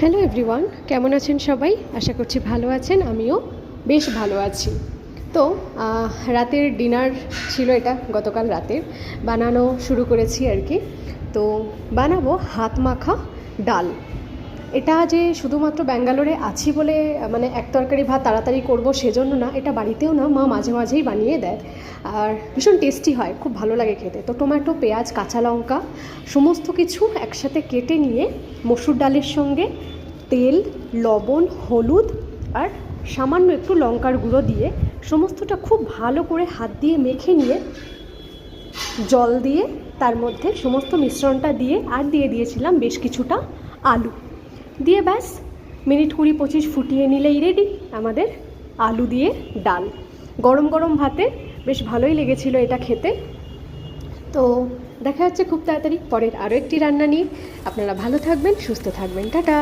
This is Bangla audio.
হ্যালো এভরিওয়ান, কেমন আছেন সবাই? আশা করছি ভালো আছেন। আমিও বেশ ভালো আছি। তো রাতের ডিনার ছিল এটা, গতকাল রাতের বানানো শুরু করেছি আর কি। তো বানাবো হাত মাখা ডাল। এটা যে শুধুমাত্র ব্যাঙ্গালোরে আছি বলে মানে এক তরকারি ভাত তাড়াতাড়ি করব সেজন্য না, এটা বাড়িতেও না মা মাঝে মাঝেই বানিয়ে দেয়। আর ভীষণ টেস্টি হয়, খুব ভালো লাগে খেতে। তো টমেটো, পেঁয়াজ, কাঁচা লঙ্কা সমস্ত কিছু একসাথে কেটে নিয়ে মসুর ডালের সঙ্গে তেল, লবণ, হলুদ আর সামান্য একটু লঙ্কার গুঁড়ো দিয়ে সমস্তটা খুব ভালো করে হাত দিয়ে মেখে নিয়ে জল দিয়ে তার মধ্যে সমস্ত মিশ্রণটা দিয়ে আর দিয়ে দিয়েছিলাম বেশ কিছুটা আলু দিয়ে ব্যাস মিনিট 20-25 ফুটিয়ে নিলেই রেডি আমাদের আলু দিয়ে ডাল। গরম গরম ভাতে বেশ ভালোই লেগেছিল এটা খেতে। তো দেখা যাচ্ছে খুব তাড়াতাড়ি পরের আরও একটি রান্না নিয়ে। আপনারা ভালো থাকবেন, সুস্থ থাকবেন, টাটা।